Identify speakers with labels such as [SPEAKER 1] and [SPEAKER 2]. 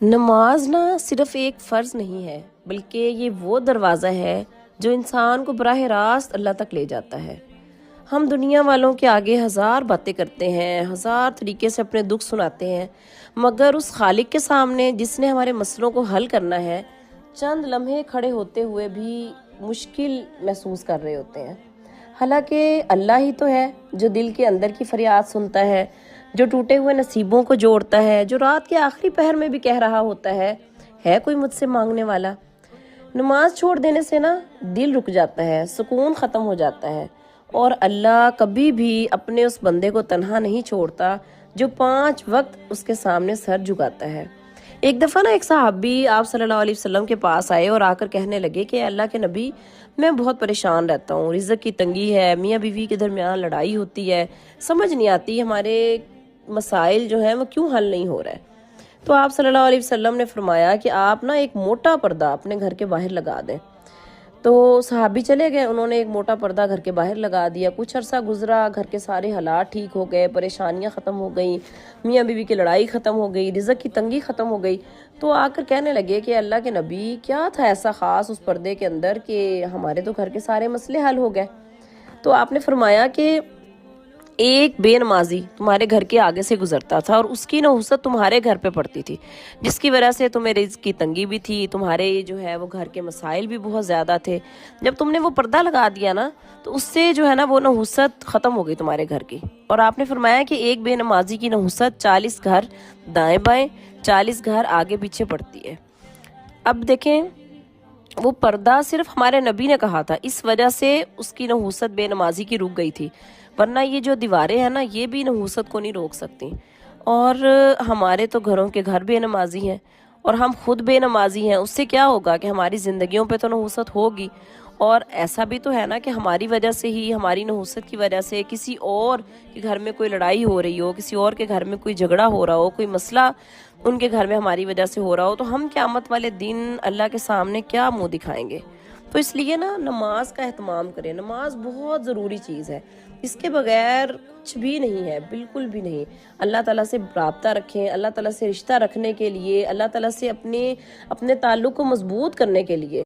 [SPEAKER 1] نماز نہ صرف ایک فرض نہیں ہے بلکہ یہ وہ دروازہ ہے جو انسان کو براہ راست اللہ تک لے جاتا ہے۔ ہم دنیا والوں کے آگے ہزار باتیں کرتے ہیں، ہزار طریقے سے اپنے دکھ سناتے ہیں، مگر اس خالق کے سامنے جس نے ہمارے مسئلوں کو حل کرنا ہے، چند لمحے کھڑے ہوتے ہوئے بھی مشکل محسوس کر رہے ہوتے ہیں۔ حالانکہ اللہ ہی تو ہے جو دل کے اندر کی فریاد سنتا ہے، جو ٹوٹے ہوئے نصیبوں کو جوڑتا ہے، جو رات کے آخری پہر میں بھی کہہ رہا ہوتا ہے کوئی مجھ سے مانگنے والا۔ نماز چھوڑ دینے سے نا دل رک جاتا ہے، سکون ختم ہو جاتا ہے، اور اللہ کبھی بھی اپنے اس بندے کو تنہا نہیں چھوڑتا جو 5 وقت اس کے سامنے سر جھکاتا ہے۔ ایک دفعہ نا ایک صحابی آپ صلی اللہ علیہ وسلم کے پاس آئے اور آ کر کہنے لگے کہ اللہ کے نبی، میں بہت پریشان رہتا ہوں، رزق کی تنگی ہے، میاں بیوی کے درمیان لڑائی ہوتی ہے، سمجھ نہیں آتی ہمارے مسائل جو ہیں وہ کیوں حل نہیں ہو رہا ہے۔ تو آپ صلی اللہ علیہ وسلم نے فرمایا کہ آپ نا ایک موٹا پردہ اپنے گھر کے باہر لگا دیں۔ تو صحابی چلے گئے، انہوں نے ایک موٹا پردہ گھر کے باہر لگا دیا۔ کچھ عرصہ گزرا، گھر کے سارے حالات ٹھیک ہو گئے، پریشانیاں ختم ہو گئیں، میاں بیوی کی لڑائی ختم ہو گئی، رزق کی تنگی ختم ہو گئی۔ تو آ کر کہنے لگے کہ اللہ کے نبی، کیا تھا ایسا خاص اس پردے کے اندر کہ ہمارے تو گھر کے سارے مسئلے حل ہو گئے؟ تو آپ نے فرمایا کہ ایک بے نمازی تمہارے گھر کے آگے سے گزرتا تھا اور اس کی نحوست تمہارے گھر پہ پڑتی تھی، جس کی وجہ سے تمہیں رزق کی تنگی بھی تھی، تمہارے جو ہے وہ گھر کے مسائل بھی بہت زیادہ تھے۔ جب تم نے وہ پردہ لگا دیا نا تو اس سے جو ہے نا وہ نحوست ختم ہو گئی تمہارے گھر کی۔ اور آپ نے فرمایا کہ ایک بے نمازی کی نحوست 40 گھر دائیں بائیں، 40 گھر آگے پیچھے پڑتی ہے۔ اب دیکھیں، وہ پردہ صرف ہمارے نبی نے کہا تھا، اس وجہ سے اس کی نحوست بے نمازی کی رک گئی تھی، ورنہ یہ جو دیواریں ہیں نا یہ بھی نحوست کو نہیں روک سکتی۔ اور ہمارے تو گھروں کے گھر بے نمازی ہیں اور ہم خود بے نمازی ہیں، اس سے کیا ہوگا کہ ہماری زندگیوں پہ تو نحوست ہوگی، اور ایسا بھی تو ہے نا کہ ہماری وجہ سے ہی، ہماری نحوست کی وجہ سے کسی اور کے گھر میں کوئی لڑائی ہو رہی ہو، کسی اور کے گھر میں کوئی جھگڑا ہو رہا ہو، کوئی مسئلہ ان کے گھر میں ہماری وجہ سے ہو رہا ہو، تو ہم قیامت والے دن اللہ کے سامنے کیا منہ دکھائیں گے؟ تو اس لیے نا نماز کا اہتمام کریں۔ نماز بہت ضروری چیز ہے، اس کے بغیر کچھ بھی نہیں ہے، بالکل بھی نہیں۔ اللہ تعالیٰ سے رابطہ رکھیں، اللہ تعالیٰ سے رشتہ رکھنے کے لیے، اللہ تعالیٰ سے اپنے تعلق کو مضبوط کرنے کے لیے